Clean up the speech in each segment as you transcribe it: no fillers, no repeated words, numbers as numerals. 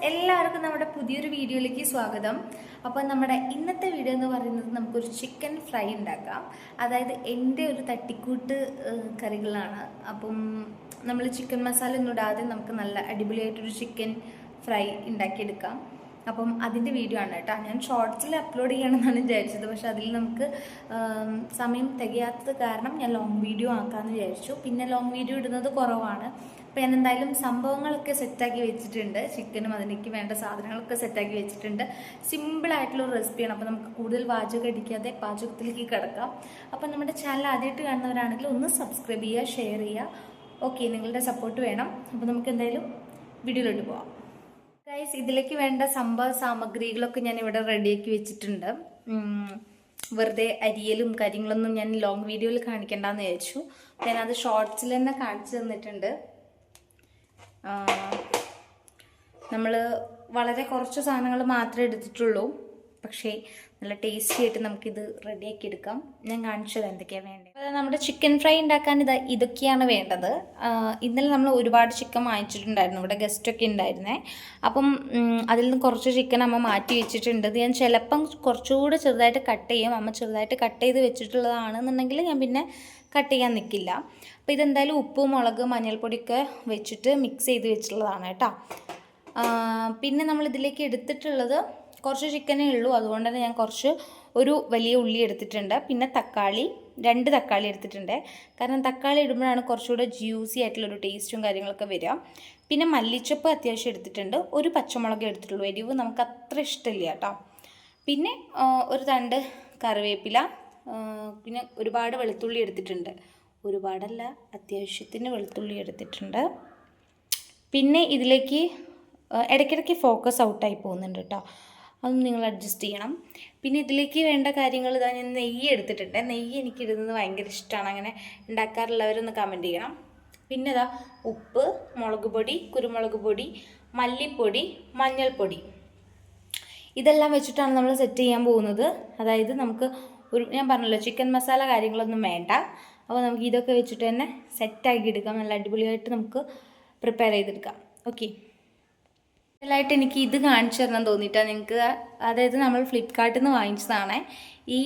എല്ലാവർക്കും നമ്മുടെ പുതിയൊരു വീഡിയോയിലേക്ക് സ്വാഗതം. അപ്പോൾ നമ്മുടെ ഇന്നത്തെ വീഡിയോ എന്ന് പറയുന്നത് നമുക്കൊരു ചിക്കൻ ഫ്രൈ ഉണ്ടാക്കാം. അതായത് എൻ്റെ ഒരു തട്ടിക്കൂട്ട് കറികളാണ്. അപ്പം നമ്മൾ ചിക്കൻ മസാല ഒന്നും ഇടാതെ നമുക്ക് നല്ല അടിപൊളിയായിട്ടൊരു ചിക്കൻ ഫ്രൈ ഉണ്ടാക്കിയെടുക്കാം. അപ്പം അതിൻ്റെ വീഡിയോ ആണ് കേട്ടോ. ഞാൻ ഷോർട്സിൽ അപ്ലോഡ് ചെയ്യണമെന്നാണ് വിചാരിച്ചത്, പക്ഷെ അതിൽ നമുക്ക് സമയം തികയാത്തത് കാരണം ഞാൻ ലോങ് വീഡിയോ ആക്കാമെന്ന് വിചാരിച്ചു. പിന്നെ ലോങ് വീഡിയോ ഇടുന്നത് കുറവാണ്. അപ്പോൾ ഞാൻ എന്തായാലും സംഭവങ്ങളൊക്കെ സെറ്റാക്കി വെച്ചിട്ടുണ്ട്. ചിക്കനും അതിലേക്ക് വേണ്ട സാധനങ്ങളൊക്കെ സെറ്റാക്കി വെച്ചിട്ടുണ്ട്. സിമ്പിളായിട്ടുള്ളൊരു റെസിപ്പിയാണ്. അപ്പോൾ നമുക്ക് കൂടുതൽ വാചകം അടിക്കാതെ പാചകത്തിലേക്ക് കിടക്കാം. അപ്പോൾ നമ്മുടെ ചാനൽ ആദ്യമായിട്ട് കാണുന്നവരാണെങ്കിൽ ഒന്ന് സബ്സ്ക്രൈബ് ചെയ്യുക, ഷെയർ ചെയ്യുക. ഓക്കെ, നിങ്ങളുടെ സപ്പോർട്ട് വേണം. അപ്പോൾ നമുക്ക് എന്തായാലും വീഡിയോയിലോട്ട് പോവാം. ഗൈസ്, ഇതിലേക്ക് വേണ്ട സാമഗ്രികളൊക്കെ ഞാൻ ഇവിടെ റെഡിയാക്കി വെച്ചിട്ടുണ്ട്. വെറുതെ അരിയലും കാര്യങ്ങളൊന്നും ഞാൻ ലോങ് വീഡിയോയിൽ കാണിക്കേണ്ടെന്ന് വിചാരിച്ചു. ഞാനത് ഷോർട്സിൽ തന്നെ കാണിച്ചു തന്നിട്ടുണ്ട്. നമ്മൾ വളരെ കുറച്ച് സാധനങ്ങൾ മാത്രമേ എടുത്തിട്ടുള്ളൂ, പക്ഷേ നല്ല ടേസ്റ്റി ആയിട്ട് നമുക്കിത് റെഡിയാക്കി എടുക്കാം. ഞാൻ കാണിച്ചത് എന്തൊക്കെയാണ് വേണ്ടത്. അതായത് നമ്മുടെ ചിക്കൻ ഫ്രൈ ഉണ്ടാക്കാൻ ഇതൊക്കെയാണ് വേണ്ടത്. ഇന്നലെ നമ്മൾ ഒരുപാട് ചിക്കൻ വാങ്ങിച്ചിട്ടുണ്ടായിരുന്നു. ഇവിടെ ഗസ്റ്റൊക്കെ ഉണ്ടായിരുന്നേ. അപ്പം അതിൽ നിന്ന് കുറച്ച് ചിക്കൻ അമ്മ മാറ്റി വെച്ചിട്ടുണ്ട്. ഞാൻ ചിലപ്പം കുറച്ചുകൂടെ ചെറുതായിട്ട് കട്ട് ചെയ്യും. അമ്മ ചെറുതായിട്ട് കട്ട് ചെയ്ത് വെച്ചിട്ടുള്ളതാണെന്നുണ്ടെങ്കിൽ ഞാൻ പിന്നെ കട്ട് ചെയ്യാൻ നിൽക്കില്ല. അപ്പോൾ ഇതെന്തായാലും ഉപ്പ്, മുളക്, മഞ്ഞൾപ്പൊടിയൊക്കെ വെച്ചിട്ട് മിക്സ് ചെയ്ത് വെച്ചിട്ടുള്ളതാണ് കേട്ടോ. പിന്നെ നമ്മളിതിലേക്ക് എടുത്തിട്ടുള്ളത് കുറച്ച് ചിക്കനേ ഉള്ളൂ. അതുകൊണ്ട് തന്നെ ഞാൻ ഒരു വലിയ ഉള്ളി എടുത്തിട്ടുണ്ട്. പിന്നെ തക്കാളി, 2 തക്കാളി എടുത്തിട്ടുണ്ട്. കാരണം തക്കാളി ഇടുമ്പോഴാണ് കുറച്ചുകൂടെ ജ്യൂസി ആയിട്ടുള്ളൊരു ടേസ്റ്റും കാര്യങ്ങളൊക്കെ വരിക. പിന്നെ മല്ലിച്ചപ്പ് അത്യാവശ്യം എടുത്തിട്ടുണ്ട്. ഒരു പച്ചമുളക് എടുത്തിട്ടുള്ളൂ. എരിവ് നമുക്ക് അത്ര ഇഷ്ടമില്ല കേട്ടോ. പിന്നെ ഒരു തണ്ട് കറിവേപ്പില, പിന്നെ ഒരുപാട് വെളുത്തുള്ളി എടുത്തിട്ടുണ്ട്. ഒരുപാടല്ല, അത്യാവശ്യത്തിന് വെളുത്തുള്ളി എടുത്തിട്ടുണ്ട്. പിന്നെ ഇതിലേക്ക് ഇടയ്ക്കിടയ്ക്ക് ഫോക്കസ് ഔട്ടായി പോകുന്നുണ്ട് കേട്ടോ. അതൊന്നും നിങ്ങൾ അഡ്ജസ്റ്റ് ചെയ്യണം. പിന്നെ ഇതിലേക്ക് വേണ്ട കാര്യങ്ങൾ ഞാൻ നെയ്യ് എടുത്തിട്ടുണ്ട്. നെയ്യ് എനിക്കിടുന്നത് ഭയങ്കര ഇഷ്ടമാണ്. അങ്ങനെ ഉണ്ടാക്കാറുള്ളവരൊന്ന് കമൻറ്റ് ചെയ്യണം. പിന്നെ ഉപ്പ്, മുളക് പൊടി, കുരുമുളക് പൊടി, മല്ലിപ്പൊടി, മഞ്ഞൾപ്പൊടി, ഇതെല്ലാം വെച്ചിട്ടാണ് നമ്മൾ സെറ്റ് ചെയ്യാൻ പോകുന്നത്. അതായത് നമുക്ക് ഞാൻ പറഞ്ഞല്ലോ, ചിക്കൻ മസാല കാര്യങ്ങളൊന്നും വേണ്ട. അപ്പോൾ നമുക്ക് ഇതൊക്കെ വെച്ചിട്ട് തന്നെ സെറ്റാക്കി എടുക്കാം. നല്ല അടിപൊളിയായിട്ട് നമുക്ക് പ്രിപ്പയർ ചെയ്തെടുക്കാം. ഓക്കെ, കൂടുതലായിട്ട് എനിക്ക് ഇത് കാണിച്ചു തരണം തോന്നിയിട്ടാണ് നിങ്ങൾക്ക്. അതായത് നമ്മൾ ഫ്ലിപ്കാർട്ടിൽ നിന്ന് വാങ്ങിച്ചതാണ് ഈ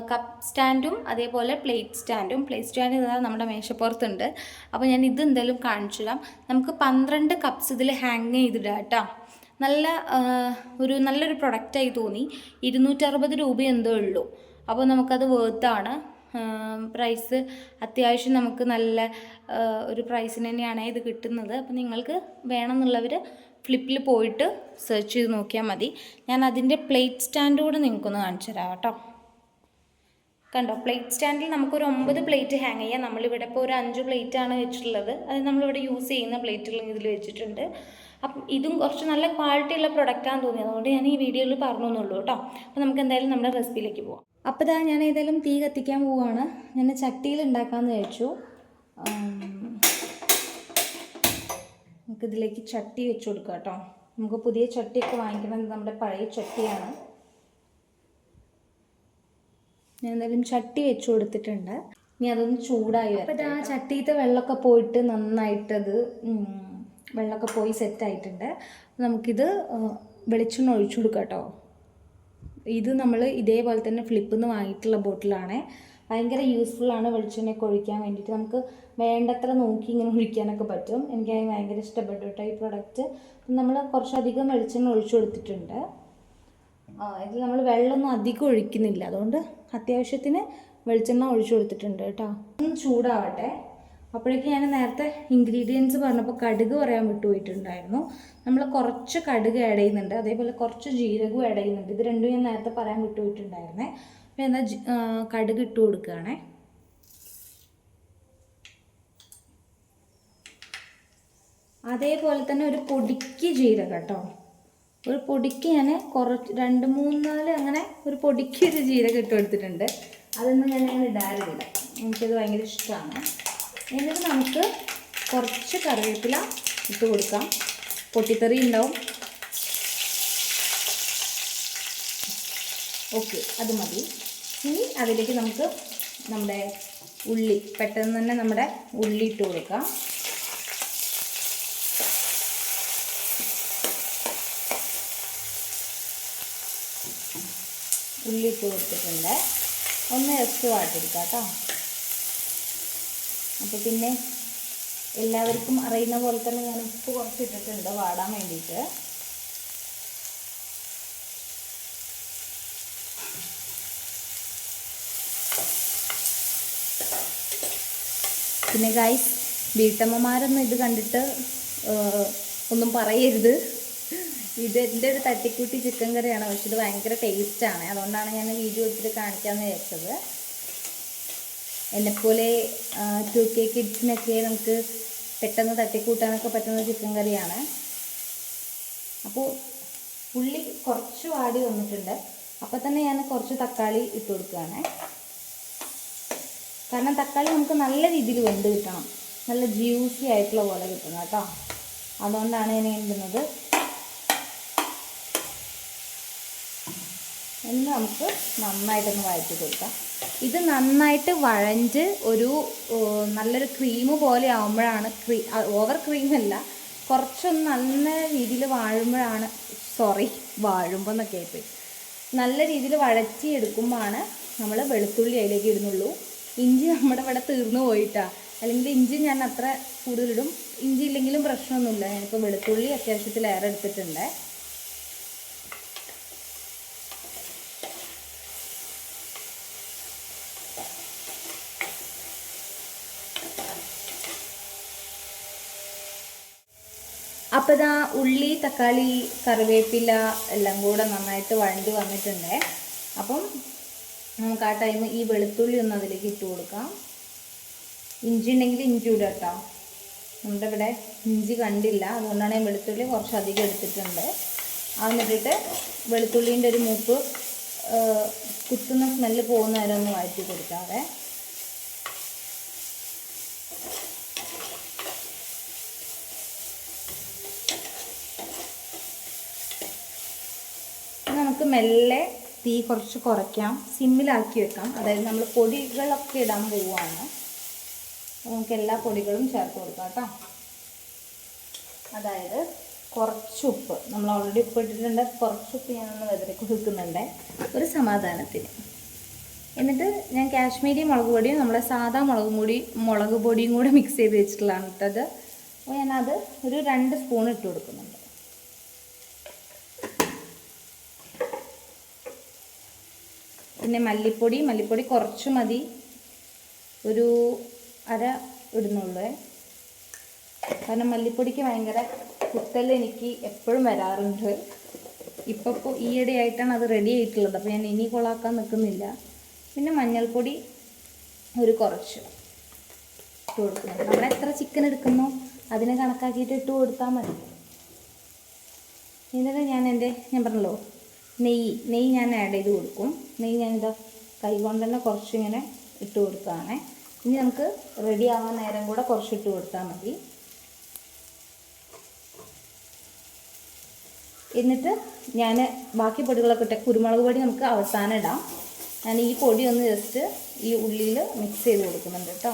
കപ്പ് സ്റ്റാൻഡും അതേപോലെ പ്ലേറ്റ് സ്റ്റാൻഡ് ഇതാ നമ്മുടെ മേശപ്പുറത്തുണ്ട്. അപ്പോൾ ഞാൻ ഇത് എന്തായാലും കാണിച്ചു തരാം. നമുക്ക് 12 കപ്സ് ഇതിൽ ഹാങ് ചെയ്തിടാം കേട്ടോ. നല്ലൊരു പ്രൊഡക്റ്റായി തോന്നി. 260 രൂപ എന്തോ ഉള്ളൂ. അപ്പോൾ നമുക്കത് വേർത്താണ്. പ്രൈസ് അത്യാവശ്യം നമുക്ക് നല്ല ഒരു പ്രൈസിന് തന്നെയാണ് ഇത് കിട്ടുന്നത്. അപ്പോൾ നിങ്ങൾക്ക് വേണമെന്നുള്ളവർ ഫ്ലിപ്പിൽ പോയിട്ട് സെർച്ച് ചെയ്ത് നോക്കിയാൽ മതി. ഞാൻ അതിൻ്റെ പ്ലേറ്റ് സ്റ്റാൻഡ് കൂടെ നിങ്ങൾക്കൊന്ന് കാണിച്ചു തരാം കേട്ടോ. കണ്ടോ, പ്ലേറ്റ് സ്റ്റാൻഡിൽ നമുക്കൊരു 9 പ്ലേറ്റ് ഹാങ് ചെയ്യാം. നമ്മളിവിടെ ഇപ്പോൾ ഒരു 5 പ്ലേറ്റാണ് വെച്ചിട്ടുള്ളത്. അത് നമ്മളിവിടെ യൂസ് ചെയ്യുന്ന പ്ലേറ്റുകൾ ഇതിൽ വെച്ചിട്ടുണ്ട്. അപ്പം ഇതും കുറച്ച് നല്ല ക്വാളിറ്റിയുള്ള പ്രൊഡക്റ്റാണെന്ന് തോന്നി. അതുകൊണ്ട് ഞാൻ ഈ വീഡിയോയിൽ പറഞ്ഞു എന്നുള്ളൂ കേട്ടോ. അപ്പോൾ നമുക്ക് എന്തായാലും നമ്മുടെ റെസിപ്പിയിലേക്ക് പോവാം. അപ്പോൾ ഞാൻ ഏതായാലും തീ കത്തിക്കാൻ പോവുകയാണ്. ഞാൻ ചട്ടിയിൽ ഉണ്ടാക്കാമെന്ന് വിചാരിച്ചു. നമുക്കിതിലേക്ക് ചട്ടി വെച്ച് കൊടുക്കാം കേട്ടോ. നമുക്ക് പുതിയ ചട്ടിയൊക്കെ വാങ്ങിക്കുന്നത് നമ്മുടെ പഴയ ചട്ടിയാണ്. ഞാൻ എന്തായാലും ചട്ടി വെച്ച് കൊടുത്തിട്ടുണ്ട്. ഇനി അതൊന്ന് ചൂടായി വരും. അപ്പോൾ ചട്ടിയിലത്തെ വെള്ളമൊക്കെ പോയിട്ട് നന്നായിട്ടത് വെള്ളമൊക്കെ പോയി സെറ്റായിട്ടുണ്ട്. നമുക്കിത് വെളിച്ചെണ്ണ ഒഴിച്ചു കൊടുക്കാം കേട്ടോ. ഇത് നമ്മൾ ഇതേപോലെ തന്നെ ഫ്ലിപ്പിൽ നിന്ന് വാങ്ങിയിട്ടുള്ള ബോട്ടിലാണ്. ഭയങ്കര യൂസ്ഫുള്ളാണ് വെളിച്ചെണ്ണയൊക്കെ ഒഴിക്കാൻ വേണ്ടിയിട്ട്. നമുക്ക് വേണ്ടത്ര നോക്കി ഇങ്ങനെ ഒഴിക്കാനൊക്കെ പറ്റും. എനിക്ക് ഭയങ്കര ഇഷ്ടപ്പെട്ടു കേട്ടോ ഈ പ്രൊഡക്റ്റ്. നമ്മൾ കുറച്ചധികം വെളിച്ചെണ്ണ ഒഴിച്ചു കൊടുത്തിട്ടുണ്ട്. ഇതിൽ നമ്മൾ വെള്ളമൊന്നും അധികം ഒഴിക്കുന്നില്ല. അതുകൊണ്ട് അത്യാവശ്യത്തിന് വെളിച്ചെണ്ണ ഒഴിച്ചു കൊടുത്തിട്ടുണ്ട് കേട്ടോ. ഒന്ന് ചൂടാവട്ടെ. അപ്പോഴേക്കും ഞാൻ നേരത്തെ ഇൻഗ്രീഡിയൻസ് പറഞ്ഞപ്പോൾ കടുക് പറയാൻ വിട്ടുപോയിട്ടുണ്ടായിരുന്നു. നമ്മൾ കുറച്ച് കടുക് ആഡ് ചെയ്യുന്നുണ്ട്, അതേപോലെ കുറച്ച് ജീരകവും ആഡ് ചെയ്യുന്നുണ്ട്. ഇത് രണ്ടും ഞാൻ നേരത്തെ പറയാൻ വിട്ടുപോയിട്ടുണ്ടായിരുന്നേ. അപ്പോൾ എന്നാൽ കടുക് ഇട്ട് കൊടുക്കുകയാണേ. അതേപോലെ തന്നെ ഒരു പൊടിക്ക് ജീരകം കേട്ടോ. ഒരു പൊടിക്ക് ഞാൻ കുറച്ച് 2, 3, 4 അങ്ങനെ ഒരു പൊടിക്ക് ഒരു ജീരകം ഇട്ട് കൊടുത്തിട്ടുണ്ട്. അതൊന്നും ഞാൻ അങ്ങനെ ഇടാറില്ല. എനിക്കത് ഭയങ്കര ഇഷ്ടമാണ്. എന്നിട്ട് നമുക്ക് കുറച്ച് കറിവേപ്പില ഇട്ട് കൊടുക്കാം. പൊട്ടിത്തെറി ഉണ്ടാവും. ഓക്കെ, അത് മതി. ഇനി അതിലേക്ക് നമുക്ക് നമ്മുടെ ഉള്ളി, പെട്ടെന്ന് തന്നെ നമ്മുടെ ഉള്ളി ഇട്ട് കൊടുക്കാം. ഉള്ളി ഇട്ട് കൊടുത്തിട്ടുണ്ട്. ഒന്ന് ജസ്റ്റ് വാട്ടിയെടുക്കാം കേട്ടോ. അപ്പോൾ പിന്നെ എല്ലാവർക്കും അറിയുന്ന പോലെ തന്നെ ഞാൻ ഉപ്പ് കുറച്ച് ഇട്ടിട്ടുണ്ട് വാടാൻ വേണ്ടിയിട്ട്. പിന്നെ ഗൈസ്, വീട്ടമ്മമാരൊന്നും ഇത് കണ്ടിട്ട് ഒന്നും പറയരുത്. ഇത് എൻ്റെ ഒരു തട്ടിക്കൂട്ടി ചിക്കൻ കറിയാണ്, പക്ഷെ ഇത് ഭയങ്കര ടേസ്റ്റാണ്. അതുകൊണ്ടാണ് ഞാൻ വീഡിയോ എടുത്തിട്ട് കാണിക്കാമെന്ന് വിചാരിച്ചത്. എന്നെപ്പോലെ 2K കിഡ്സിനൊക്കെ നമുക്ക് പെട്ടെന്ന് തട്ടിക്കൂട്ടാനൊക്കെ പറ്റുന്ന ചിക്കൻ കറിയാണ്. അപ്പോൾ ഉള്ളി കുറച്ച് വാടി വന്നിട്ടുണ്ട്. അപ്പോൾ തന്നെ ഞാൻ കുറച്ച് തക്കാളി ഇട്ട് കൊടുക്കുകയാണ്. കാരണം തക്കാളി നമുക്ക് നല്ല രീതിയിൽ വെന്ത് കിട്ടണം, നല്ല ജ്യൂസി ആയിട്ടുള്ള പോലെ കിട്ടണം കേട്ടോ. അതുകൊണ്ടാണ് ഞാൻ ഇടുന്നത്. എന്ന് നമുക്ക് നന്നായിട്ടൊന്ന് വഴറ്റി കൊടുക്കാം. ഇത് നന്നായിട്ട് വഴഞ്ഞ് ഒരു നല്ലൊരു ക്രീം പോലെ ആകുമ്പോഴാണ്, ഓവർ ക്രീമല്ല, കുറച്ചൊന്ന് നല്ല രീതിയിൽ വാഴുമ്പോൾ എന്നൊക്കെ ആയിപ്പോയി, നല്ല രീതിയിൽ വഴറ്റി എടുക്കുമ്പോഴാണ് നമ്മൾ വെളുത്തുള്ളി അതിലേക്ക് ഇടുന്നുള്ളൂ. ഇഞ്ചി നമ്മുടെ ഇവിടെ തീർന്നു പോയിട്ടാണ്, അല്ലെങ്കിൽ ഇഞ്ചി ഞാൻ അത്ര കൂടുതലിടും. ഇഞ്ചി ഇല്ലെങ്കിലും പ്രശ്നമൊന്നുമില്ല. ഞാനിപ്പോൾ വെളുത്തുള്ളി അത്യാവശ്യത്തിലേറെ എടുത്തിട്ടുണ്ട്. അപ്പോൾ ഇതാ ഉള്ളി, തക്കാളി, കറിവേപ്പില എല്ലാം കൂടെ നന്നായിട്ട് വഴണ്ടി വന്നിട്ടുണ്ട്. അപ്പം നമുക്ക് ആ ടൈം ഈ വെളുത്തുള്ളി ഒന്ന് അതിലേക്ക് ഇട്ട് കൊടുക്കാം. ഇഞ്ചി ഉണ്ടെങ്കിൽ ഇഞ്ചി ഇടുക കേട്ടോ. നമ്മുടെ ഇവിടെ ഇഞ്ചി കണ്ടില്ല, അതുകൊണ്ടാണ് ഞാൻ വെളുത്തുള്ളി കുറച്ചധികം എടുത്തിട്ടുണ്ട്. എന്നിട്ടിട്ട് വെളുത്തുള്ളീൻ്റെ ഒരു മൂപ്പ് കുത്തുന്ന സ്മെല്ല് പോകുന്ന നേരം ഒന്ന് വഴറ്റി കൊടുക്കാതെ. നമുക്ക് മെല്ലെ തീ കുറച്ച് കുറയ്ക്കാം, സിമ്മിലാക്കി വെക്കാം. അതായത് നമ്മൾ പൊടികളൊക്കെ ഇടാൻ പോവുകയാണ്. നമുക്ക് എല്ലാ പൊടികളും ചേർത്ത് കൊടുക്കാം കേട്ടോ. അതായത് കുറച്ച് ഉപ്പ്, നമ്മൾ ഓൾറെഡി ഉപ്പ് ഇട്ടിട്ടുണ്ട്. കുറച്ച് ഉപ്പ് ഞാനൊന്ന് വെതറി കൊടുക്കുന്നുണ്ട് ഒരു സമാധാനത്തിന്. എന്നിട്ട് ഞാൻ കാശ്മീരി മുളക് പൊടിയും നമ്മളെ സാധാ മുളക് പൊടിയും കൂടെ മിക്സ് ചെയ്ത് വെച്ചിട്ടുള്ളതാണ് ഇട്ടത്. അപ്പോൾ ഞാനത് ഒരു 2 സ്പൂൺ ഇട്ട് കൊടുക്കുന്നുണ്ട്. പിന്നെ മല്ലിപ്പൊടി കുറച്ച് മതി, ഒരു അര ഇടുന്നുള്ളൂ. കാരണം മല്ലിപ്പൊടിക്ക് ഭയങ്കര കുത്തൽ എനിക്ക് എപ്പോഴും വരാറുണ്ട്. ഇപ്പോൾ ഈയിടെയായിട്ടാണ് അത് റെഡി ആയിട്ടുള്ളത്, അപ്പോൾ ഞാൻ ഇനി കൊളാക്കാൻ നിൽക്കുന്നില്ല. പിന്നെ മഞ്ഞൾപ്പൊടി ഒരു കുറച്ച് ഇട്ട് കൊടുക്കുന്നുണ്ട്. നമ്മൾ എത്ര ചിക്കൻ എടുക്കുന്നോ അതിനെ കണക്കാക്കിയിട്ട് ഇട്ട് കൊടുത്താൽ മതി. എന്നിട്ട് ഞാൻ പറഞ്ഞല്ലോ നെയ്യ് ഞാൻ ആഡ് ചെയ്ത് കൊടുക്കും. നെയ്യ് ഞാനിതാ കൈ കൊണ്ട് തന്നെ കുറച്ചിങ്ങനെ ഇട്ട് കൊടുക്കുകയാണ്. ഇനി നമുക്ക് റെഡി ആവാൻ നേരം കൂടെ കുറച്ച് ഇട്ട് കൊടുത്താൽ മതി. എന്നിട്ട് ഞാൻ ബാക്കി പൊടികളൊക്കെ ഇട്ട്, കുരുമുളക് പൊടി നമുക്ക് അവസാനം ഇടാം. ഞാൻ ഈ പൊടി ഒന്ന് ജസ്റ്റ് ഈ ഉള്ളിയിൽ മിക്സ് ചെയ്ത് കൊടുക്കുന്നുണ്ട് കേട്ടോ.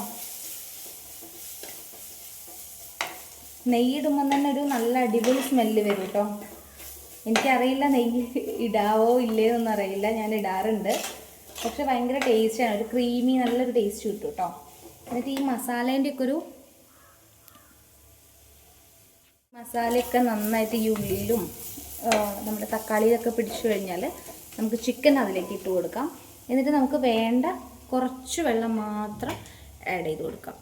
നെയ്യ് ഇടുമ്പോൾ തന്നെ ഒരു നല്ല അടിപൊളി സ്മെല്ല് വരും കേട്ടോ. എനിക്കറിയില്ല നെയ്യ് ഇടാവോ ഇല്ലയോ എന്നൊന്നും അറിയില്ല, ഞാൻ ഇടാറുണ്ട്. പക്ഷെ ഭയങ്കര ടേസ്റ്റാണ്, ഒരു ക്രീമി നല്ലൊരു ടേസ്റ്റ് കിട്ടും കേട്ടോ. എന്നിട്ട് ഈ മസാലയൊക്കെ നന്നായിട്ട് ഈ ഉള്ളിയിലും നമ്മുടെ തക്കാളിയിലൊക്കെ പിടിച്ചു കഴിഞ്ഞാൽ നമുക്ക് ചിക്കൻ അതിലേക്ക് ഇട്ട് കൊടുക്കാം. എന്നിട്ട് നമുക്ക് വേണ്ട കുറച്ച് വെള്ളം മാത്രം ആഡ് ചെയ്ത് കൊടുക്കാം.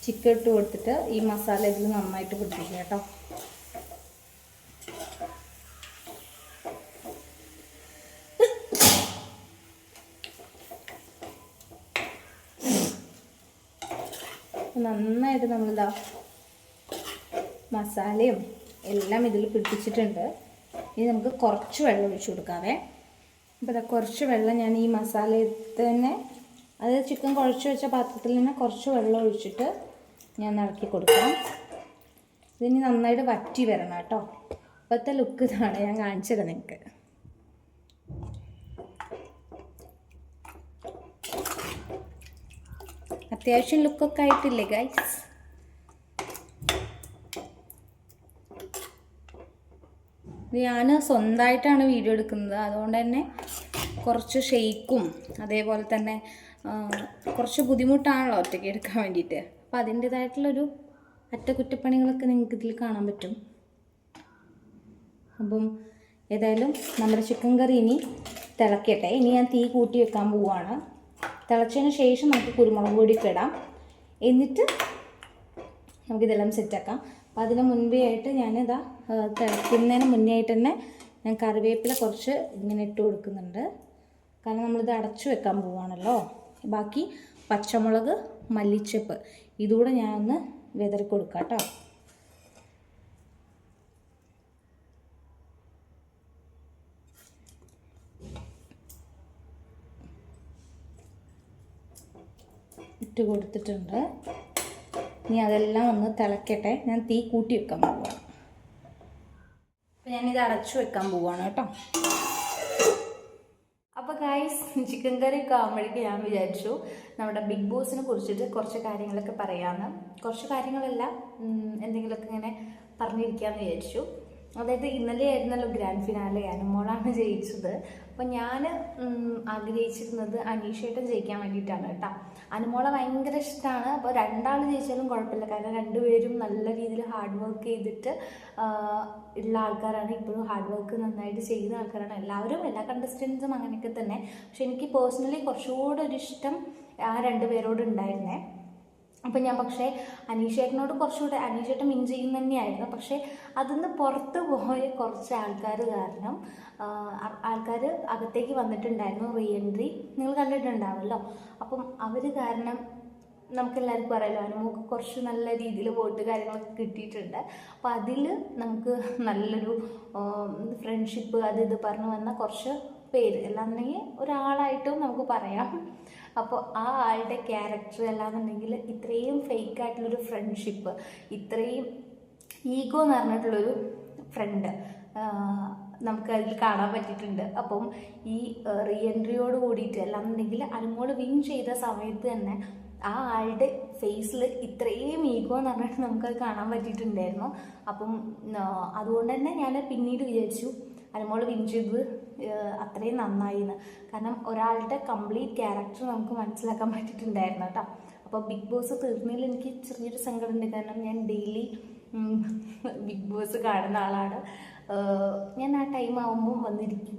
ചിക്കൻ ഇട്ട് കൊടുത്തിട്ട് ഈ മസാല ഇതിൽ നന്നായിട്ട് പിടിപ്പിക്കുക കേട്ടോ. നന്നായിട്ട് നമ്മളിതാ മസാലയും എല്ലാം ഇതിൽ പിടിപ്പിച്ചിട്ടുണ്ട്. ഇനി നമുക്ക് കുറച്ച് വെള്ളം ഒഴിച്ചു കൊടുക്കാവേ. അപ്പോൾ ഇതാ കുറച്ച് വെള്ളം ഞാൻ ഈ മസാലയിൽ തന്നെ, അതായത് ചിക്കൻ കുഴച്ച് വെച്ച പാത്രത്തിൽ തന്നെ കുറച്ച് വെള്ളം ഒഴിച്ചിട്ട് ഞാൻ ഇളക്കി കൊടുക്കാം. ഇതിന് നന്നായിട്ട് വറ്റി വരണം കേട്ടോ. ഇപ്പോഴത്തെ ലുക്ക് ഇതാണ്, ഞാൻ കാണിച്ചത് നിങ്ങൾക്ക്. അത്യാവശ്യം ലുക്കൊക്കെ ആയിട്ടില്ലേ ഗൈസ്? ഞാൻ സ്വന്തമായിട്ടാണ് വീഡിയോ എടുക്കുന്നത്, അതുകൊണ്ട് തന്നെ കുറച്ച് ഷെയ്ക്കും അതേപോലെ തന്നെ കുറച്ച് ബുദ്ധിമുട്ടാണല്ലോ ഒറ്റയ്ക്ക് എടുക്കാൻ വേണ്ടിയിട്ട്. അപ്പോൾ അതിൻ്റേതായിട്ടുള്ളൊരു അറ്റകുറ്റപ്പണികളൊക്കെ നിങ്ങൾക്ക് ഇതിൽ കാണാൻ പറ്റും. അപ്പം ഏതായാലും നമ്മുടെ ചിക്കൻ കറി ഇനി തിളക്കട്ടെ. ഇനി ഞാൻ തീ കൂട്ടി വെക്കാൻ പോവുകയാണ്. തിളച്ചതിന് ശേഷം നമുക്ക് കുരുമുളക് പൊടിയൊക്കെ ഇടാം, എന്നിട്ട് നമുക്കിതെല്ലാം സെറ്റാക്കാം. അപ്പോൾ അതിന് മുൻപേ ആയിട്ട് ഞാനിതാ തിളയ്ക്കുന്നതിന് മുന്നേ ആയിട്ട് തന്നെ ഞാൻ കറിവേപ്പില കുറച്ച് ഇങ്ങനെ ഇട്ട് കൊടുക്കുന്നുണ്ട്. കാരണം നമ്മളിത് അടച്ചു വെക്കാൻ പോവുകയാണല്ലോ. ബാക്കി പച്ചമുളക്, മല്ലിച്ചപ്പ് ഇതുകൂടെ ഞാനൊന്ന് വിതറി കൊടുക്കാം കേട്ടോ. ഇട്ട് കൊടുത്തിട്ടുണ്ട്. ഇനി അതെല്ലാം ഒന്ന് തിളക്കട്ടെ. ഞാൻ തീ കൂട്ടി വെക്കാൻ പോവുകയാണ്. അപ്പോൾ ഞാനിത് അടച്ചു വെക്കാൻ പോവുകയാണ് കേട്ടോ. അപ്പോൾ ഗൈസ്, ചിക്കൻ കറി ഒക്കെ ആകുമ്പോഴേക്കും ഞാൻ വിചാരിച്ചു നമ്മുടെ ബിഗ് ബോസിനെ കുറിച്ചിട്ട് കുറച്ച് കാര്യങ്ങളൊക്കെ പറയാമെന്ന്. കുറച്ച് കാര്യങ്ങളല്ല, എന്തെങ്കിലുമൊക്കെ ഇങ്ങനെ പറഞ്ഞിരിക്കാമെന്ന് വിചാരിച്ചു. അതായത് ഇന്നലെ ആയിരുന്നല്ലോ ഗ്രാൻഡ് ഫിനാലെ, അനുമോളാണ് ജയിച്ചത്. അപ്പം ഞാൻ ആഗ്രഹിച്ചിരുന്നത് അനീഷേട്ടൻ ജയിക്കാൻ വേണ്ടിയിട്ടാണ് കേട്ടോ. അനുമോളെ ഭയങ്കര ഇഷ്ടമാണ്. അപ്പോൾ രണ്ടാൾ ജയിച്ചാലും കുഴപ്പമില്ല, കാരണം രണ്ടുപേരും നല്ല രീതിയിൽ ഹാർഡ് വർക്ക് ചെയ്തിട്ട് ഉള്ള ആൾക്കാരാണ്. ഇപ്പോഴും ഹാർഡ് വർക്ക് നന്നായിട്ട് ചെയ്യുന്ന ആൾക്കാരാണ് എല്ലാവരും, എല്ലാ കണ്ടസ്റ്റൻസും അങ്ങനെയൊക്കെ തന്നെ. പക്ഷെ എനിക്ക് പേഴ്സണലി കുറച്ചുകൂടെ ഒരു ഇഷ്ടം ആ രണ്ടുപേരോട് ഉണ്ടായിരുന്നേ. അപ്പം ഞാൻ പക്ഷേ അനീഷേട്ടനോട് കുറച്ചുകൂടെ, അനീഷേട്ടൻ വിൻ ചെയ്യുന്ന തന്നെയായിരുന്നു. പക്ഷേ അതിന്ന് പുറത്ത് പോയ കുറച്ച് ആൾക്കാർ കാരണം ആൾക്കാർ അകത്തേക്ക് വന്നിട്ടുണ്ടായിരുന്നു, റീ എൻട്രി നിങ്ങൾ കണ്ടിട്ടുണ്ടാവുമല്ലോ. അപ്പം അവർ കാരണം നമുക്കെല്ലാവർക്കും അറിയാലോ അനുമോൾക്ക് കുറച്ച് നല്ല രീതിയിൽ വോട്ട് കാര്യങ്ങളൊക്കെ കിട്ടിയിട്ടുണ്ട്. അപ്പോൾ അതിൽ നമുക്ക് നല്ലൊരു ഫ്രണ്ട്ഷിപ്പ് അത് ഇത് പറഞ്ഞു വന്ന കുറച്ച് പേര് അല്ലാന്നുണ്ടെങ്കിൽ ഒരാളായിട്ടും നമുക്ക് പറയാം. അപ്പോൾ ആ ആളുടെ ക്യാരക്ടർ അല്ലാന്നുണ്ടെങ്കിൽ ഇത്രയും ഫേക്കായിട്ടുള്ളൊരു ഫ്രണ്ട്ഷിപ്പ്, ഇത്രയും ഈഗോ എന്ന് പറഞ്ഞിട്ടുള്ളൊരു ഫ്രണ്ട് നമുക്ക് അതിൽ കാണാൻ പറ്റിയിട്ടുണ്ട്. അപ്പം ഈ റീ എൻട്രിയോട് കൂടിയിട്ട് അല്ലാന്നുണ്ടെങ്കിൽ അനുമോൾ വിൻ ചെയ്ത സമയത്ത് തന്നെ ആ ആളുടെ ഫേസിൽ ഇത്രയും ഈഗോ എന്ന് പറഞ്ഞിട്ട് നമുക്കത് കാണാൻ പറ്റിയിട്ടുണ്ടായിരുന്നു. അപ്പം അതുകൊണ്ട് തന്നെ ഞാൻ പിന്നീട് വിചാരിച്ചു അനുമോൾ വിൻ ചെയ്തത് അത്രയും നന്നായി എന്ന്. കാരണം ഒരാളുടെ കംപ്ലീറ്റ് ക്യാരക്ടർ നമുക്ക് മനസ്സിലാക്കാൻ പറ്റിയിട്ടുണ്ടായിരുന്നു കേട്ടോ. അപ്പോൾ ബിഗ് ബോസ് തീർന്നതിൽ എനിക്ക് ചെറിയൊരു സങ്കടമുണ്ട്. കാരണം ഞാൻ ഡെയിലി ബിഗ് ബോസ് കാണുന്ന ആളാണ്. ഞാൻ ആ ടൈം ആകുമ്പോൾ വന്നിരിക്കും,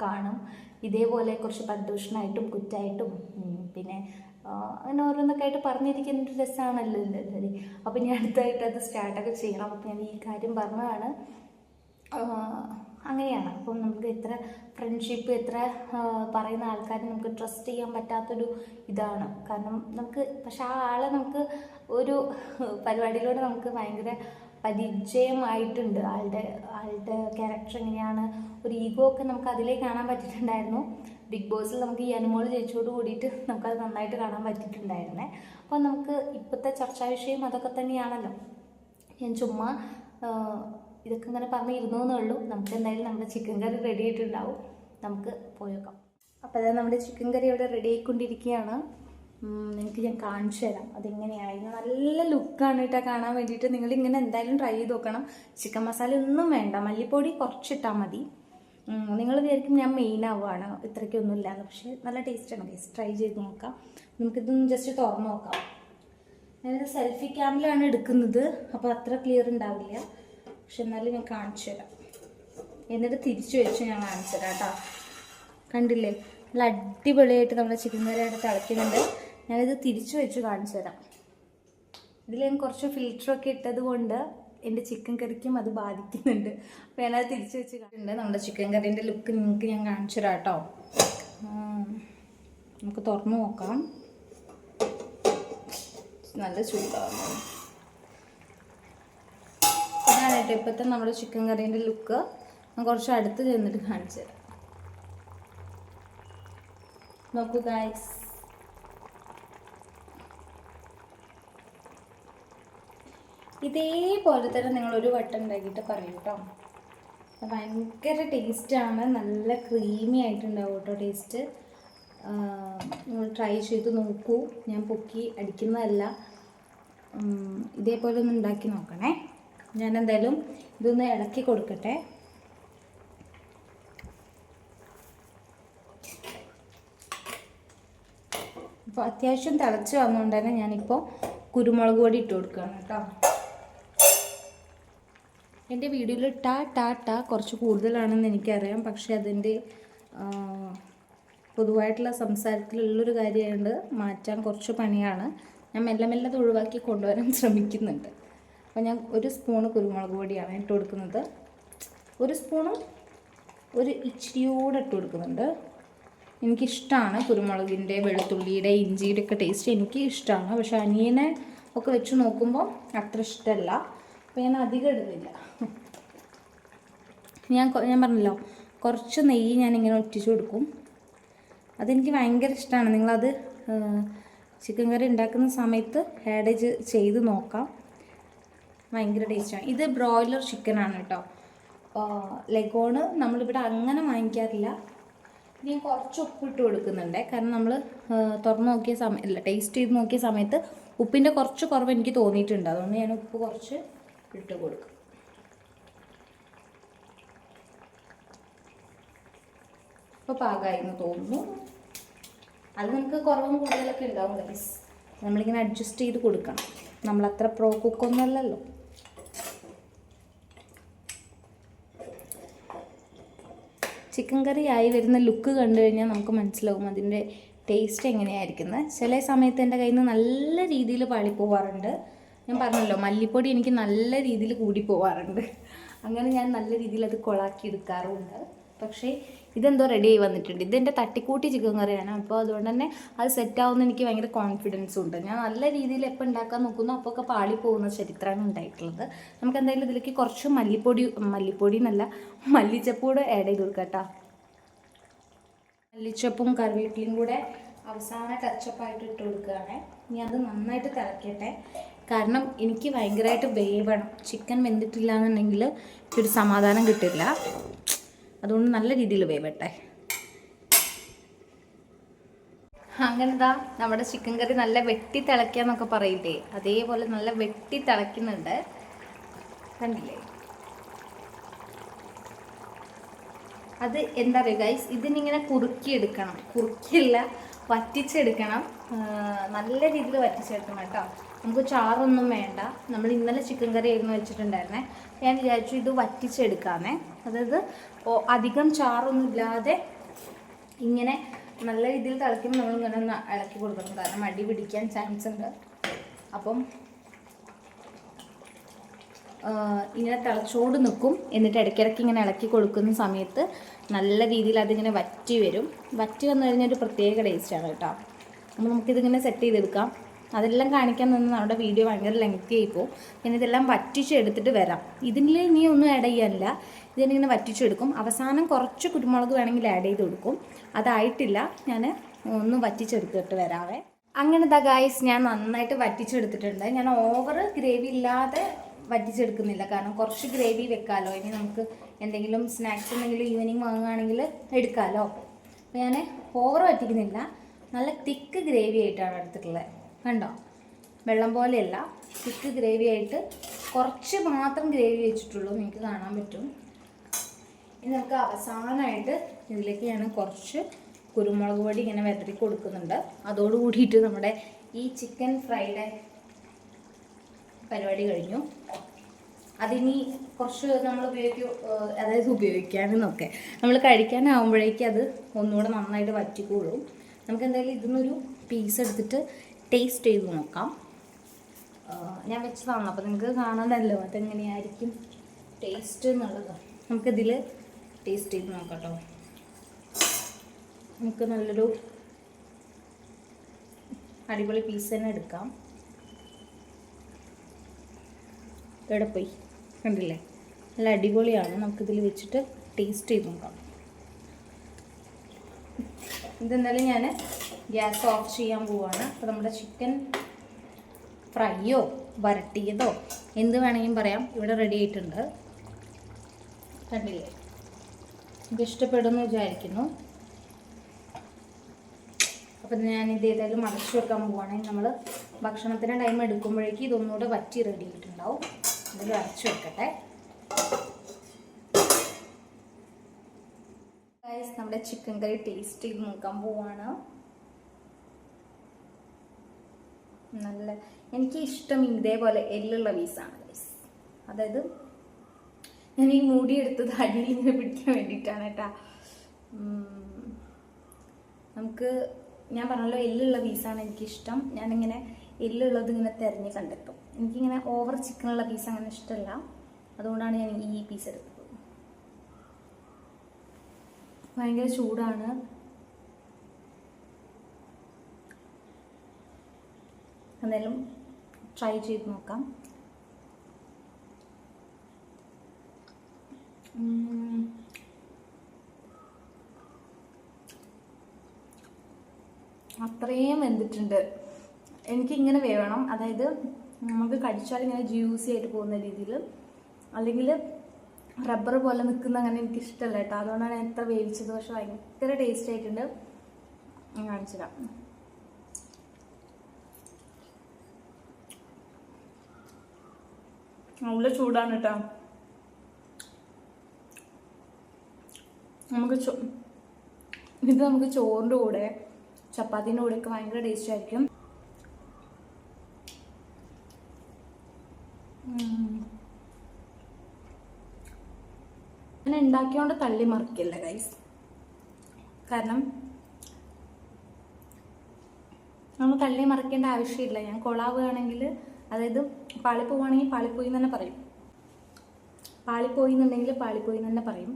കാണും. ഇതേപോലെ കുറച്ച് പരദൂഷണമായിട്ടും കുറ്റായിട്ടും പിന്നെ അങ്ങനെ ഓരോന്നൊക്കെ ആയിട്ട് പറഞ്ഞിരിക്കുന്ന ഒരു രസമാണല്ലോ അല്ലേ. അപ്പം ഞാൻ അടുത്തായിട്ട് അത് സ്റ്റാർട്ടൊക്കെ ചെയ്യണം. അപ്പം ഞാൻ ഈ കാര്യം പറഞ്ഞതാണ്. അങ്ങനെയാണ്. അപ്പം നമുക്ക് എത്ര ഫ്രണ്ട്ഷിപ്പ്, എത്ര പറയുന്ന ആൾക്കാരെ നമുക്ക് ട്രസ്റ്റ് ചെയ്യാൻ പറ്റാത്തൊരു ഇതാണ്. കാരണം നമുക്ക് പക്ഷെ ആ ആളെ നമുക്ക് ഒരു പരിപാടിയിലൂടെ നമുക്ക് ഭയങ്കര പരിചയമായിട്ടുണ്ട്. ആളുടെ ക്യാരക്ടർ എങ്ങനെയാണ്, ഒരു ഈഗോ ഒക്കെ നമുക്ക് അതിലേ കാണാൻ പറ്റിയിട്ടുണ്ടായിരുന്നു. ബിഗ് ബോസിൽ നമുക്ക് ഈ അനുമോൾ ജയിച്ചോട് കൂടിയിട്ട് നമുക്കത് നന്നായിട്ട് കാണാൻ പറ്റിയിട്ടുണ്ടായിരുന്നേ. അപ്പോൾ നമുക്ക് ഇപ്പോഴത്തെ ചർച്ചാ വിഷയം അതൊക്കെ തന്നെയാണല്ലോ. ഞാൻ ചുമ്മാ ഇതൊക്കെ ഇങ്ങനെ പറഞ്ഞിരുന്നു എന്നേ ഉള്ളൂ. നമുക്ക് എന്തായാലും നമ്മുടെ ചിക്കൻ കറി റെഡി ആയിട്ടുണ്ടാവും, നമുക്ക് പോയേക്കാം. അപ്പോൾ അതായത് നമ്മുടെ ചിക്കൻ കറി ഇവിടെ റെഡി ആയിക്കൊണ്ടിരിക്കുകയാണ്. നിങ്ങൾക്ക് ഞാൻ കാണിച്ചു തരാം അതെങ്ങനെയായി. നല്ല ലുക്കാണ് കേട്ടോ കാണാൻ വേണ്ടിയിട്ട്. നിങ്ങളിങ്ങനെ എന്തായാലും ട്രൈ ചെയ്ത് നോക്കണം. ചിക്കൻ മസാല ഒന്നും വേണ്ട, മല്ലിപ്പൊടി കുറച്ചിട്ടാൽ മതി. നിങ്ങൾ വിചാരിക്കും ഞാൻ മെയിൻ ആവുകയാണ്, ഇത്രയ്ക്കൊന്നും ഇല്ലാന്ന്. പക്ഷേ നല്ല ടേസ്റ്റാണ് ഗൈസ്, ട്രൈ ചെയ്ത് നോക്കാം. നമുക്കിതൊന്ന് ജസ്റ്റ് തുറന്ന് നോക്കാം. ഞാനിത് സെൽഫി ക്യാമിലാണ് എടുക്കുന്നത്, അപ്പോൾ അത്ര ക്ലിയർ ഉണ്ടാവില്ല. പക്ഷെ എന്നാലും ഞാൻ കാണിച്ചു തരാം. എന്നിട്ട് തിരിച്ചു വെച്ച് ഞാൻ കാണിച്ചു തരാം കേട്ടോ. കണ്ടില്ലേ, നല്ല അടിപൊളിയായിട്ട് നമ്മുടെ ചിക്കൻ കറിയായിട്ട് തിളയ്ക്കുന്നുണ്ട്. ഞാനിത് തിരിച്ചു വെച്ച് കാണിച്ചു തരാം. ഇതിൽ ഞാൻ കുറച്ച് ഫിൽറ്ററൊക്കെ ഇട്ടത് കൊണ്ട് എൻ്റെ ചിക്കൻ കറിക്കും അത് ബാധിക്കുന്നുണ്ട്. അപ്പോൾ ഞാനത് തിരിച്ചു വെച്ച് കണ്ടിട്ടുണ്ട്. നമ്മുടെ ചിക്കൻ കറീൻ്റെ ലുക്ക് നിങ്ങൾക്ക് ഞാൻ കാണിച്ചു തരാം കേട്ടോ. നമുക്ക് തുറന്നു നോക്കാം. നല്ല ചൂടാണ്. ഇതാണ് കേട്ടോ ഇപ്പോഴത്തെ നമ്മുടെ ചിക്കൻ കറീൻ്റെ ലുക്ക്. ഞാൻ കുറച്ച് അടുത്ത് ചെന്നിട്ട് കാണിച്ചു തരാം. നോക്കൂ ഗൈസ്, ഇതേപോലെ തന്നെ നിങ്ങളൊരു വട്ടം ഉണ്ടാക്കിയിട്ട് പറയൂ കേട്ടോ. ഭയങ്കര ടേസ്റ്റാണ്, നല്ല ക്രീമി ആയിട്ടുണ്ടാവും കേട്ടോ ടേസ്റ്റ്. നിങ്ങൾ ട്രൈ ചെയ്ത് നോക്കൂ. ഞാൻ പൊക്കി അടിക്കുന്നതല്ല. ഇതേപോലെ ഒന്ന് ഉണ്ടാക്കി നോക്കണേ. ഞാൻ എന്തായാലും ഇതൊന്ന് ഇളക്കി കൊടുക്കട്ടെ. അപ്പോൾ അത്യാവശ്യം തിളച്ച് വന്നുകൊണ്ട് തന്നെ ഞാനിപ്പോൾ കുരുമുളക് പൊടി ഇട്ട് കൊടുക്കുകയാണ് കേട്ടോ. എൻ്റെ വീഡിയോയിൽ ടാ കുറച്ച് കൂടുതലാണെന്ന് എനിക്കറിയാം. പക്ഷേ അതിൻ്റെ പൊതുവായിട്ടുള്ള സംസാരത്തിലുള്ളൊരു കാര്യമായതുകൊണ്ട് മാറ്റാൻ കുറച്ച് പണിയാണ്. ഞാൻ മെല്ലെ മെല്ലെ അത് ഒഴിവാക്കി കൊണ്ടുവരാൻ ശ്രമിക്കുന്നുണ്ട്. അപ്പോൾ ഞാൻ 1 സ്പൂണ് കുരുമുളക് പൊടിയാണ് ഇട്ട് കൊടുക്കുന്നത്. 1 സ്പൂണും ഒരു ഇച്ചിരിയോടെ ഇട്ട് കൊടുക്കുന്നുണ്ട്. എനിക്കിഷ്ടമാണ് കുരുമുളകിൻ്റെ, വെളുത്തുള്ളിയുടെ, ഇഞ്ചിയുടെ ഒക്കെ ടേസ്റ്റ് എനിക്ക് ഇഷ്ടമാണ്. പക്ഷേ അനിയനെ ഒക്കെ വെച്ച് നോക്കുമ്പോൾ അത്ര ഇഷ്ടമല്ല. അപ്പോൾ ഞാൻ അധികം ഇടുന്നില്ല. ഞാൻ പറഞ്ഞല്ലോ, കുറച്ച് നെയ്യ് ഞാനിങ്ങനെ ഒറ്റിച്ച് കൊടുക്കും. അതെനിക്ക് ഭയങ്കര ഇഷ്ടമാണ്. നിങ്ങളത് ചിക്കൻ കറി ഉണ്ടാക്കുന്ന സമയത്ത് ആഡ് ചെയ്ത് നോക്കാം. ഭയങ്കര ടേസ്റ്റാണ്. ഇത് ബ്രോയിലർ ചിക്കനാണ് കേട്ടോ. ലെഗോണ് നമ്മളിവിടെ അങ്ങനെ വാങ്ങിക്കാറില്ല. ഞാൻ കുറച്ച് ഉപ്പിട്ട് കൊടുക്കുന്നുണ്ട്. കാരണം നമ്മൾ തുറന്ന് നോക്കിയ ടേസ്റ്റ് ചെയ്ത് നോക്കിയ സമയത്ത് ഉപ്പിൻ്റെ കുറച്ച് കുറവ് എനിക്ക് തോന്നിയിട്ടുണ്ട്. അതുകൊണ്ട് ഞാൻ ഉപ്പ് കുറച്ച് ഇട്ട് കൊടുക്കും. ഇപ്പോൾ പാകമായിരുന്നു തോന്നുന്നു. അത് നമുക്ക് കുറവും കൂടുതലൊക്കെ ഉണ്ടാവും ഗൈസ്. നമ്മളിങ്ങനെ അഡ്ജസ്റ്റ് ചെയ്ത് കൊടുക്കണം. നമ്മളത്ര പ്രോ കുക്കൊന്നുമല്ലല്ലോ. ചിക്കൻ കറി ആയി വരുന്ന ലുക്ക് കണ്ടു കഴിഞ്ഞാൽ നമുക്ക് മനസ്സിലാവും അതിൻ്റെ ടേസ്റ്റ് എങ്ങനെയായിരിക്കുന്നത്. ചില സമയത്ത് എൻ്റെ കയ്യിൽ നിന്ന് നല്ല രീതിയിൽ പാളിപ്പോവാറുണ്ട്. ഞാൻ പറഞ്ഞല്ലോ, മല്ലിപ്പൊടി എനിക്ക് നല്ല രീതിയിൽ കൂടി പോവാറുണ്ട്. അങ്ങനെ ഞാൻ നല്ല രീതിയിൽ അത് കൊളാക്കി എടുക്കാറുമുണ്ട്. പക്ഷേ ഇതെന്തോ റെഡി ആയി വന്നിട്ടുണ്ട്. ഇതെൻ്റെ തട്ടിക്കൂട്ടി ചിക്കൻ കറിയാണ്. അപ്പോൾ അതുകൊണ്ട് തന്നെ അത് സെറ്റാവുമെന്ന് എനിക്ക് ഭയങ്കര കോൺഫിഡൻസും ഉണ്ട്. ഞാൻ നല്ല രീതിയിൽ എപ്പോൾ ഉണ്ടാക്കാൻ നോക്കുന്നു അപ്പോൾ ഒക്കെ പാളി പോകുന്ന ചരിത്രമാണ് ഉണ്ടായിട്ടുള്ളത്. നമുക്ക് എന്തായാലും ഇതിലേക്ക് കുറച്ച് മല്ലിപ്പൊടി എന്നല്ല, മല്ലിച്ചപ്പൂടെ ആഡ് ചെയ്ത് കൊടുക്കാം കേട്ടോ. മല്ലിച്ചപ്പും കറിവേപ്പിലയും കൂടെ അവസാന ടച്ചപ്പായിട്ട് ഇട്ട് കൊടുക്കുകയാണ്. ഇനി അത് നന്നായിട്ട് തിളക്കട്ടെ. കാരണം എനിക്ക് ഭയങ്കരമായിട്ട് വേവണം. ചിക്കൻ വെന്തിട്ടില്ല എന്നുണ്ടെങ്കിൽ ഒരു സമാധാനം കിട്ടില്ല. അതുകൊണ്ട് നല്ല രീതിയിൽ വേവട്ടെ. അങ്ങനെതാ നമ്മുടെ ചിക്കൻ കറി നല്ല വെട്ടി തിളയ്ക്കാന്നൊക്കെ പറയില്ലേ, അതേപോലെ നല്ല വെട്ടി തിളയ്ക്കുന്നുണ്ട്. കണ്ടില്ലേ? അത് എന്താ പറയുക ഗൈസ്, ഇതിനിങ്ങനെ കുറുക്കിയെടുക്കണം. കുറുക്കിയല്ല, വറ്റിച്ചെടുക്കണം. നല്ല രീതിയിൽ വറ്റിച്ചെടുക്കണം കേട്ടോ. നമുക്ക് ചാറൊന്നും വേണ്ട. നമ്മൾ ഇന്നലെ ചിക്കൻ കറി ആയിരുന്നു വെച്ചിട്ടുണ്ടായിരുന്നേ. ഞാൻ വിചാരിച്ചു ഇത് വറ്റിച്ചെടുക്കാമേ. അതായത് അധികം ചാറൊന്നും ഇല്ലാതെ ഇങ്ങനെ നല്ല രീതിയിൽ തിളയ്ക്കുമ്പോൾ നമ്മളിങ്ങനെ ഒന്ന് ഇളക്കി കൊടുക്കണം. കാരണം അടി പിടിക്കാൻ ചാൻസ് ഉണ്ട്. അപ്പം ഇങ്ങനെ തിളച്ചോട് നിൽക്കും. എന്നിട്ട് ഇടയ്ക്കിടയ്ക്ക് ഇങ്ങനെ ഇളക്കി കൊടുക്കുന്ന സമയത്ത് നല്ല രീതിയിൽ അതിങ്ങനെ വറ്റി വരും. വറ്റി വന്നു കഴിഞ്ഞാൽ ഒരു പ്രത്യേക ടേസ്റ്റാണ് കേട്ടോ. അപ്പോൾ നമുക്കിതിങ്ങനെ സെറ്റ് ചെയ്തെടുക്കാം. അതെല്ലാം കാണിക്കാൻ നിന്ന് നമ്മുടെ വീഡിയോ ഭയങ്കര ലെങ്തി ആയിപ്പോവും. ഞാൻ ഇതെല്ലാം വറ്റിച്ചെടുത്തിട്ട് വരാം. ഇതിൽ ഇനി ഒന്നും ആഡ് ചെയ്യാനില്ല. ഇതിനിങ്ങനെ വറ്റിച്ചെടുക്കും. അവസാനം കുറച്ച് കുരുമുളക് വേണമെങ്കിൽ ആഡ് ചെയ്ത് കൊടുക്കും. അതായിട്ടില്ല, ഞാൻ ഒന്ന് വറ്റിച്ചെടുത്തിട്ട് വരാവേ. അങ്ങനത്തെ ഗായ്സ് ഞാൻ നന്നായിട്ട് വറ്റിച്ചെടുത്തിട്ടുണ്ട്. ഞാൻ ഓവർ ഗ്രേവി ഇല്ലാതെ വറ്റിച്ചെടുക്കുന്നില്ല. കാരണം കുറച്ച് ഗ്രേവി വെക്കാമല്ലോ. ഇനി നമുക്ക് എന്തെങ്കിലും സ്നാക്സ് എന്തെങ്കിലും ഈവനിങ് വാങ്ങുകയാണെങ്കിൽ എടുക്കാമല്ലോ. അപ്പോൾ ഞാൻ ഓവർ വറ്റിക്കുന്നില്ല. നല്ല തിക്ക് ഗ്രേവി ആയിട്ടാണ് എടുത്തിട്ടുള്ളത്. കണ്ടോ? വെള്ളം പോലെയല്ല, തിക്ക് ഗ്രേവി ആയിട്ട് കുറച്ച് മാത്രം ഗ്രേവി വെച്ചിട്ടുള്ളൂ. നിങ്ങൾക്ക് കാണാൻ പറ്റും. ഇനി നമുക്ക് അവസാനമായിട്ട് ഇതിലേക്ക് ഞാൻ കുറച്ച് കുരുമുളക് പൊടി ഇങ്ങനെ വെതറി കൊടുക്കുന്നുണ്ട്. അതോട് കൂടിയിട്ട് നമ്മുടെ ഈ ചിക്കൻ ഫ്രൈഡ് പരിപാടി കഴിഞ്ഞു. അതിനി കുറച്ച് നമ്മൾ ഉപയോഗിക്കാനെന്നൊക്കെ നമ്മൾ കഴിക്കാനാവുമ്പോഴേക്കും അത് ഒന്നുകൂടെ നന്നായിട്ട് വറ്റിക്കോളും. നമുക്ക് എന്തായാലും ഇതിന്നൊരു പീസ് എടുത്തിട്ട് ടേസ്റ്റ് ചെയ്ത് നോക്കാം. ഞാൻ വെച്ചതാണല്ലോ, അപ്പോൾ നിങ്ങൾക്ക് കാണാനല്ലോ അതെങ്ങനെയായിരിക്കും ടേസ്റ്റ് എന്നുള്ളത്. നമുക്കിതിൽ ടേസ്റ്റ് ചെയ്ത് നോക്കാം കേട്ടോ. നമുക്ക് നല്ലൊരു അടിപൊളി പീസ് തന്നെ എടുക്കാം. ഇവിടെ പോയി കണ്ടില്ലേ? നല്ല അടിപൊളിയാണ്. നമുക്കിതിൽ വെച്ചിട്ട് ടേസ്റ്റ് ചെയ്ത് നോക്കാം. ഇതെന്നാലും ഞാൻ ഗ്യാസ് ഓഫ് ചെയ്യാൻ പോവാണ്. അപ്പോൾ നമ്മുടെ ചിക്കൻ ഫ്രൈയോ വരട്ടിയതോ എന്ത് വേണമെങ്കിലും പറയാം, ഇവിടെ റെഡി ആയിട്ടുണ്ട്. കണ്ടില്ലേ? ഇത് ഇഷ്ടപ്പെടുമെന്ന് വിചാരിക്കുന്നു. അപ്പം ഞാൻ ഇത് ഏതായാലും അടച്ചു വെക്കാൻ പോവുകയാണെങ്കിൽ നമ്മൾ ഭക്ഷണത്തിന് ടൈം എടുക്കുമ്പോഴേക്കും ഇതൊന്നുകൂടെ വറ്റി റെഡി ആയിട്ടുണ്ടാവും. ഇതിൽ അടച്ചു വെക്കട്ടെ. ഗൈസ്, നമ്മുടെ ചിക്കൻ കറി ടേസ്റ്റ് ചെയ്ത് നോക്കാൻ പോവാണ്. നല്ല എനിക്ക് ഇഷ്ടം ഇതേപോലെ എല്ലുള്ള പീസാണ് ഗൈസ്. അതായത് ഞാൻ ഈ മൂടി എടുത്തത് അടിയിൽ ഇങ്ങനെ പിടിക്കാൻ വേണ്ടിയിട്ടാണ് കേട്ടാ. നമുക്ക് ഞാൻ പറഞ്ഞല്ലോ എല്ലുള്ള പീസാണ് എനിക്കിഷ്ടം. ഞാനിങ്ങനെ എല്ലുള്ളത് ഇങ്ങനെ തിരഞ്ഞ് കണ്ടെത്തും. എനിക്കിങ്ങനെ ഓവർ ചിക്കനുള്ള പീസ് അങ്ങനെ ഇഷ്ടമല്ല. അതുകൊണ്ടാണ് ഞാൻ ഈ പീസ് എടുത്തത്. ഭയങ്കര ചൂടാണ്. എന്തായാലും ട്രൈ ചെയ്ത് നോക്കാം. അത്രയും വെന്തിട്ടുണ്ട്. എനിക്കിങ്ങനെ വേണം. അതായത് നമുക്ക് കടിച്ചാൽ ഇങ്ങനെ ജ്യൂസി ആയിട്ട് പോകുന്ന രീതിയിൽ, അല്ലെങ്കിൽ റബ്ബർ പോലെ നിൽക്കുന്ന അങ്ങനെ എനിക്കിഷ്ടമല്ല കേട്ടോ. അതുകൊണ്ടാണ് ഞാൻ എത്ര വേവിച്ചത്. പക്ഷെ ഭയങ്കര ടേസ്റ്റ് ആയിട്ടുണ്ട്. കാണിച്ചുതരാം. നല്ല ചൂടാണ് കേട്ടോ. ഇത് നമുക്ക് ചോറിൻ്റെ കൂടെ ചപ്പാത്തിൻ്റെ കൂടെയൊക്കെ ഭയങ്കര ടേസ്റ്റ് ആയിരിക്കും. ഞാൻ ഉണ്ടാക്കിയോണ്ട് തള്ളി മറിക്കില്ല ഗൈസ്. കാരണം നമ്മൾ തള്ളി മറിക്കേണ്ട ആവശ്യമില്ല. ഞാൻ കൊളാവുകയാണെങ്കിൽ, അതായത് പാളിപ്പോവുകയാണെങ്കിൽ പാളിപ്പോയി എന്ന് തന്നെ പറയും. പാളിപ്പോയി എന്നുണ്ടെങ്കിൽ പാളിപ്പോയി എന്ന് തന്നെ പറയും.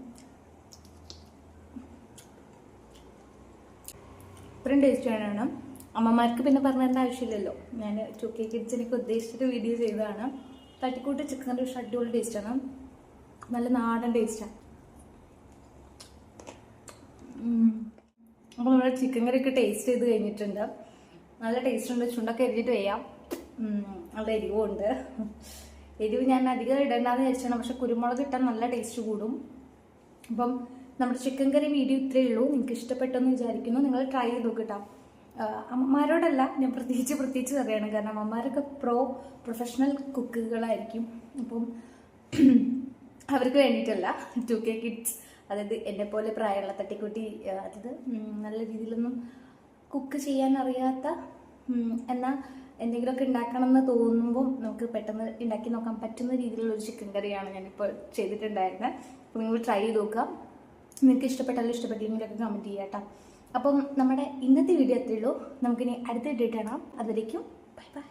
ഇത്രയും ടേസ്റ്റ് വേണം. അമ്മമാർക്ക് പിന്നെ പറഞ്ഞു തരേണ്ട ആവശ്യമില്ലല്ലോ. ഞാൻ 2K കിഡ്സിനൊക്കെ ഉദ്ദേശിച്ചിട്ട് വീഡിയോ ചെയ്തതാണ്. തട്ടിക്കൂട്ട് ചിക്കൻ കറി പക്ഷേ അടിപൊളി ടേസ്റ്റാണ്. നല്ല നാടൻ ടേസ്റ്റാണ്. അപ്പോൾ നമ്മുടെ ചിക്കൻ കറിയൊക്കെ ടേസ്റ്റ് ചെയ്ത് കഴിഞ്ഞിട്ടുണ്ട്. നല്ല ടേസ്റ്റ് ഉണ്ട്. ചുണ്ടൊക്കെ എരിഞ്ഞിട്ട് ചെയ്യാം. നല്ല എരിവും ഉണ്ട്. എരിവ് ഞാൻ അധികം ഇടണ്ടെന്ന് വിചാരിച്ചാണ്. പക്ഷെ കുരുമുളക് ഇട്ടാൽ നല്ല ടേസ്റ്റ് കൂടും. അപ്പം നമ്മുടെ ചിക്കൻ കറി വീഡിയോ ഇത്രയേ ഉള്ളൂ. നിങ്ങൾക്ക് ഇഷ്ടപ്പെട്ടെന്ന് വിചാരിക്കുന്നു. നിങ്ങൾ ട്രൈ ചെയ്ത് നോക്കിട്ടോ. അമ്മമാരോടല്ല ഞാൻ പ്രത്യേകിച്ച് പറയാണ്. കാരണം അമ്മമാരൊക്കെ പ്രൊഫഷണൽ കുക്കുകളായിരിക്കും. അപ്പം അവർക്ക് വേണ്ടിയിട്ടല്ല. 2K കിഡ്സ്, അതായത് എന്നെപ്പോലെ പ്രായമുള്ള തട്ടിക്കുട്ടി, അതായത് നല്ല രീതിയിലൊന്നും കുക്ക് ചെയ്യാൻ അറിയാത്ത, എന്നാൽ എന്തെങ്കിലുമൊക്കെ ഉണ്ടാക്കണം എന്ന് തോന്നുമ്പോൾ നമുക്ക് പെട്ടെന്ന് ഉണ്ടാക്കി നോക്കാൻ പറ്റുന്ന രീതിയിലുള്ളൊരു ചിക്കൻ കറിയാണ് ഞാനിപ്പോൾ ചെയ്തിട്ടുണ്ടായിരുന്നത്. അപ്പോൾ നിങ്ങൾ ട്രൈ ചെയ്ത് നോക്കാം. നിങ്ങൾക്ക് ഇഷ്ടപ്പെട്ടാലും ഇഷ്ടപ്പെട്ടില്ലെങ്കിലൊക്കെ കമൻറ്റ് ചെയ്യാം കേട്ടോ. അപ്പം നമ്മുടെ ഇന്നത്തെ വീഡിയോ അത്രയേ ഉള്ളൂ. നമുക്കിനി അടുത്ത വീഡിയോ കാണാം. അതുവരേക്കും ബൈ ബൈ.